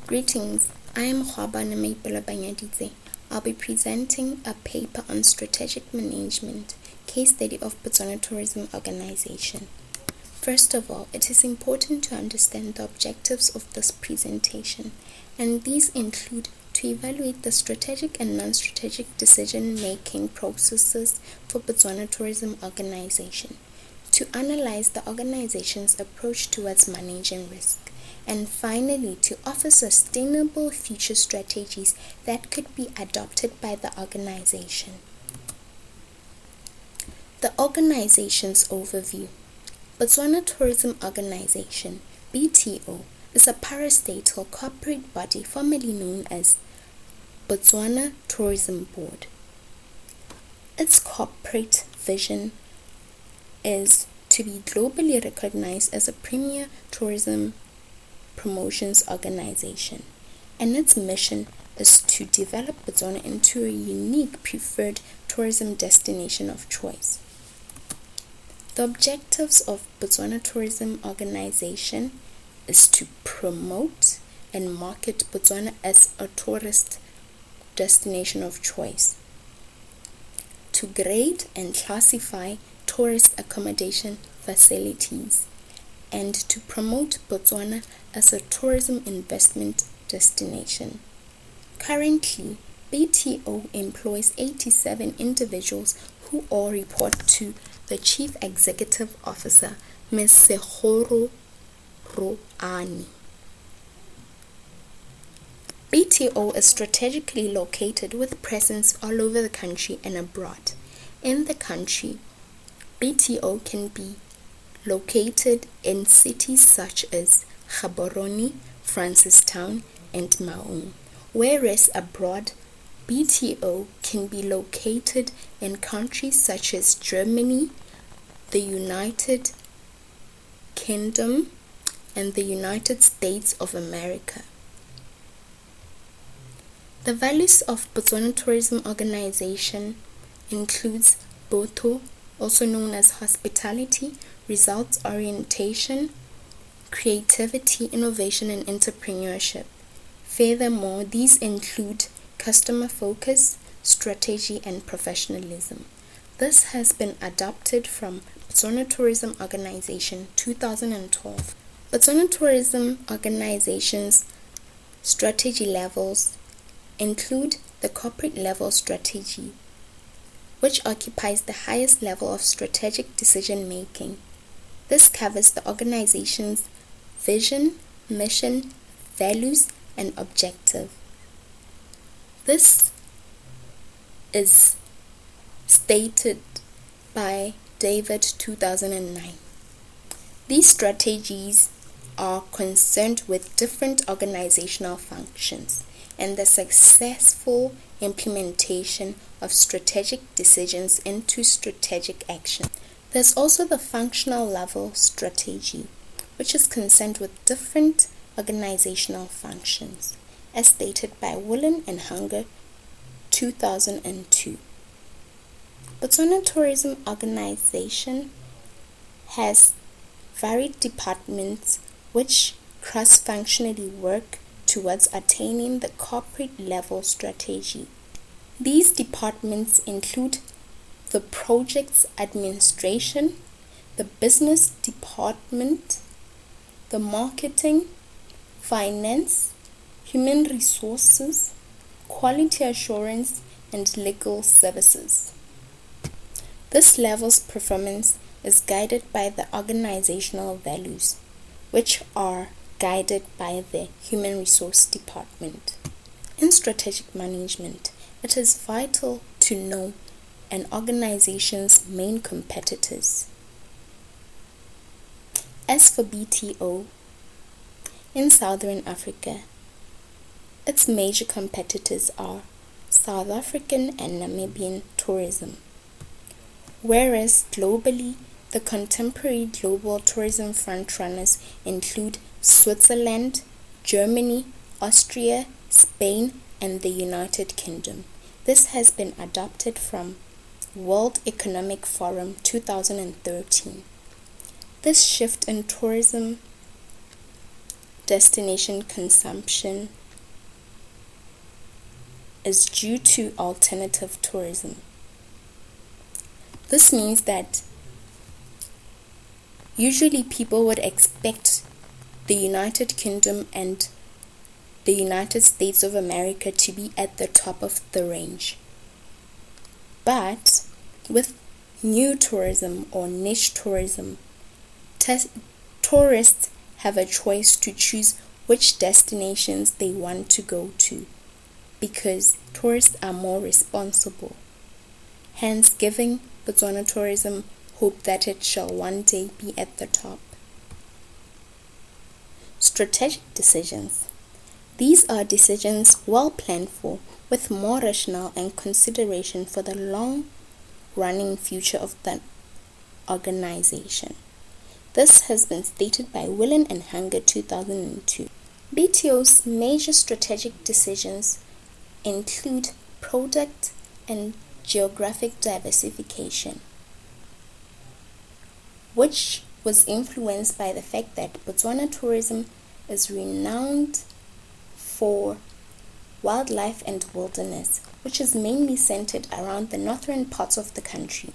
Greetings, I am Khwabana Maipelo Banyaditse. I'll be presenting a paper on strategic management, case study of Botswana Tourism Organization. First of all, it is important to understand the objectives of this presentation, and these include to evaluate the strategic and non-strategic decision-making processes for Botswana Tourism Organization, to analyze the organization's approach towards managing risk, and finally, to offer sustainable future strategies that could be adopted by the organization. The organization's overview. Botswana Tourism Organization, BTO, is a parastatal corporate body formerly known as Botswana Tourism Board. Its corporate vision is to be globally recognized as a premier tourism promotions organization, and its mission is to develop Botswana into a unique preferred tourism destination of choice. The objectives of Botswana Tourism Organization is to promote and market Botswana as a tourist destination of choice, to grade and classify tourist accommodation facilities, and to promote Botswana as a tourism investment destination. Currently, BTO employs 87 individuals who all report to the Chief Executive Officer, Ms. Sekgoro Roani. BTO is strategically located with presence all over the country and abroad. In the country, BTO can be located in cities such as Gaborone, Francistown, and Maun, whereas abroad, BTO can be located in countries such as Germany, the United Kingdom, and the United States of America. The values of Botswana Tourism Organization includes BTO, also known as hospitality, results orientation, creativity, innovation, and entrepreneurship. Furthermore, these include customer focus, strategy, and professionalism. This has been adopted from Botswana Tourism Organization 2012. Botswana Tourism Organization's strategy levels include the corporate level strategy, which occupies the highest level of strategic decision making. This covers the organization's vision, mission, values, and objective. This is stated by David 2009. These strategies are concerned with different organizational functions and the successful implementation of strategic decisions into strategic action. There's also the functional level strategy, which is concerned with different organizational functions, as stated by Woolen and Hunger 2002. Botswana Tourism Organization has varied departments which cross-functionally work towards attaining the corporate level strategy. These departments include the project's administration, the business department, the marketing, finance, human resources, quality assurance, and legal services. This level's performance is guided by the organizational values, which are guided by the human resource department. In strategic management, it is vital to know an organization's main competitors. As for BTO, in Southern Africa, its major competitors are South African and Namibian tourism, whereas globally, the contemporary global tourism frontrunners include Switzerland, Germany, Austria, Spain, and the United Kingdom. This has been adopted from World Economic Forum 2013. This shift in tourism destination consumption is due to alternative tourism. This means that usually people would expect the United Kingdom and the United States of America to be at the top of the range. But with new tourism or niche tourism, tourists have a choice to choose which destinations they want to go to, because tourists are more responsible, hence giving Botswana tourism hope that it shall one day be at the top. Strategic decisions. These are decisions well planned for, with more rationale and consideration for the long-running future of the organization. This has been stated by Willen and Hanger 2002. BTO's major strategic decisions include product and geographic diversification, which was influenced by the fact that Botswana tourism is renowned for wildlife and wilderness, which is mainly centered around the northern parts of the country.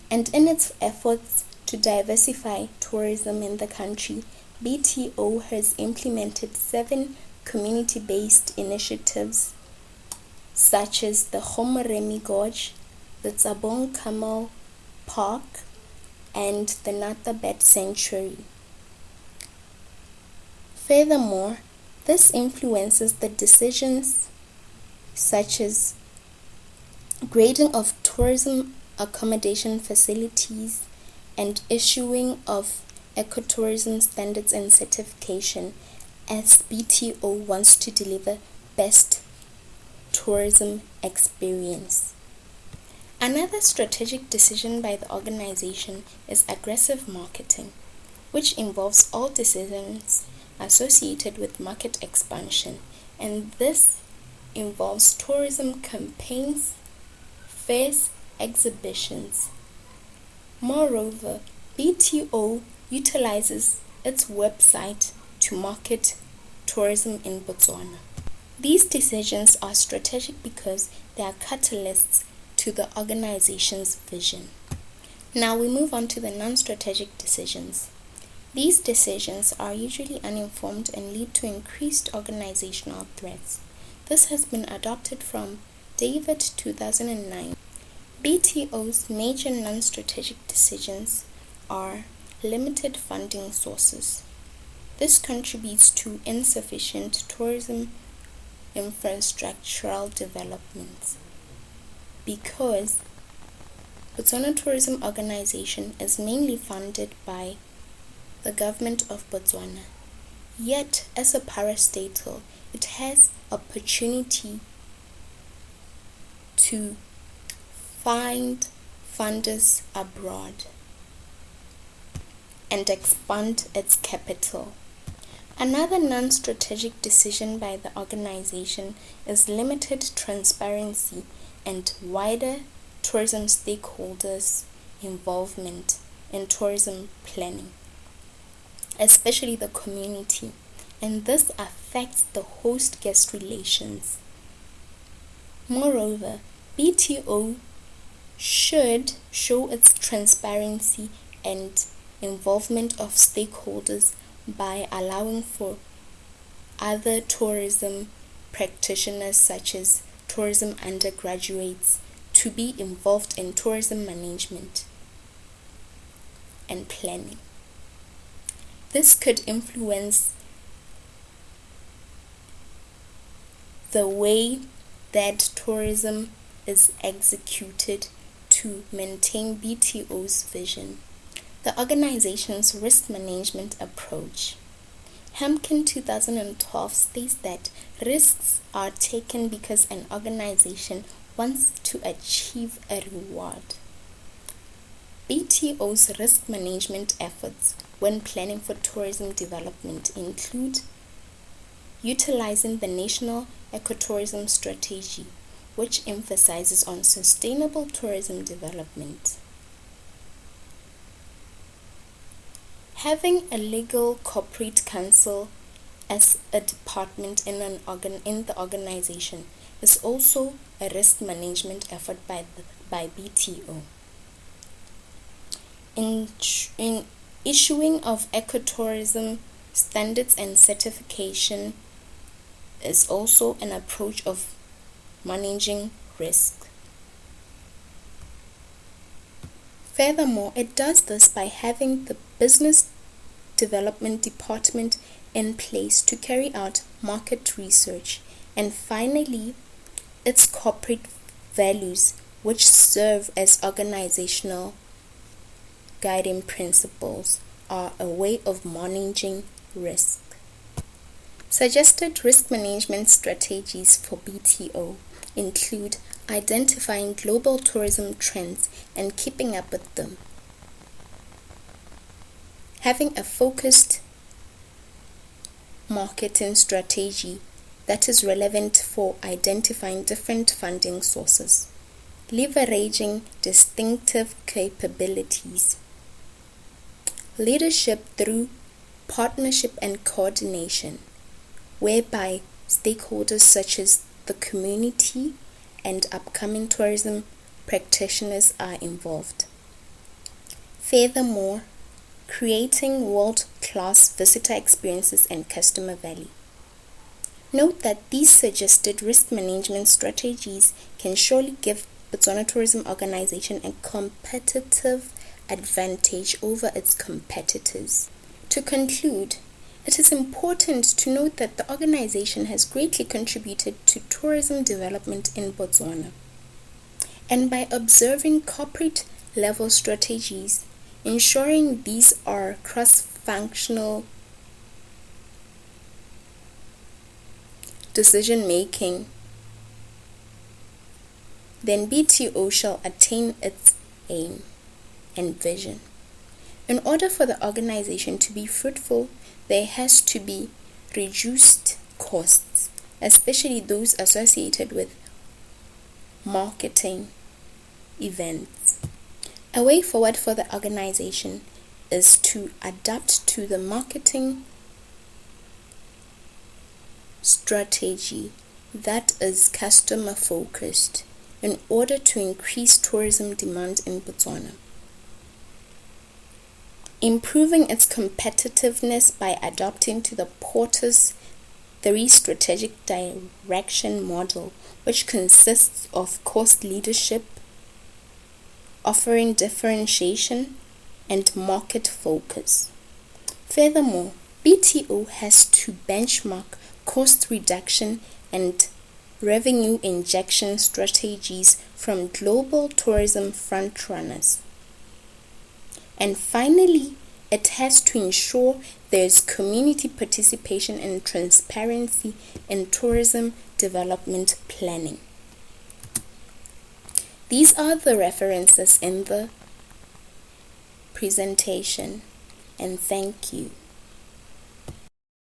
And in its efforts to diversify tourism in the country, BTO has implemented 7 community-based initiatives such as the Homoremi Gorge, the Tsabong Camel Park, and the Nata Bat Sanctuary. Furthermore, this influences the decisions such as grading of tourism accommodation facilities and issuing of ecotourism standards and certification, as BTO wants to deliver best tourism experience. Another strategic decision by the organization is aggressive marketing, which involves all decisions associated with market expansion, and this involves tourism campaigns, fairs, exhibitions. Moreover, BTO utilizes its website to market tourism in Botswana. These decisions are strategic because they are catalysts to the organization's vision. Now we move on to the non-strategic decisions. These decisions are usually uninformed and lead to increased organizational threats. This has been adopted from David 2009. BTO's major non-strategic decisions are limited funding sources. This contributes to insufficient tourism infrastructural development because Botswana Tourism Organization is mainly funded by the government of Botswana. Yet, as a parastatal, it has opportunity to find funders abroad and expand its capital. Another non-strategic decision by the organization is limited transparency and wider tourism stakeholders' involvement in tourism planning, especially the community, and this affects the host-guest relations. Moreover, BTO should show its transparency and involvement of stakeholders by allowing for other tourism practitioners such as tourism undergraduates to be involved in tourism management and planning. This could influence the way that tourism is executed to maintain BTO's vision. The organization's risk management approach. Hampkin 2012 states that risks are taken because an organization wants to achieve a reward. BTO's risk management efforts when planning for tourism development include utilizing the National Ecotourism Strategy, which emphasizes on sustainable tourism development. Having a legal corporate council as a department in the organization is also a risk management effort by BTO. In issuing of ecotourism standards and certification is also an approach of managing risk. Furthermore, it does this by having the business development department in place to carry out market research, and finally, its corporate values, which serve as organizational guiding principles, are a way of managing risk. Suggested risk management strategies for BTO include identifying global tourism trends and keeping up with them, having a focused marketing strategy that is relevant for identifying different funding sources, leveraging distinctive capabilities, leadership through partnership and coordination, whereby stakeholders such as the community and upcoming tourism practitioners are involved. Furthermore, creating world-class visitor experiences and customer value. Note that these suggested risk management strategies can surely give Botswana Tourism Organization a competitive advantage over its competitors. To conclude, it is important to note that the organization has greatly contributed to tourism development in Botswana. And by observing corporate level strategies, ensuring these are cross-functional decision making, then BTO shall attain its aim and vision. In order for the organization to be fruitful, there has to be reduced costs, especially those associated with marketing events. A way forward for the organization is to adapt to the marketing strategy that is customer focused in order to increase tourism demand in Botswana. Improving its competitiveness by adapting to the Porter's 3 strategic direction model, which consists of cost leadership, offering differentiation, and market focus. Furthermore, BTO has to benchmark cost reduction and revenue injection strategies from global tourism frontrunners. And finally, it has to ensure there is community participation and transparency in tourism development planning. These are the references in the presentation, and thank you.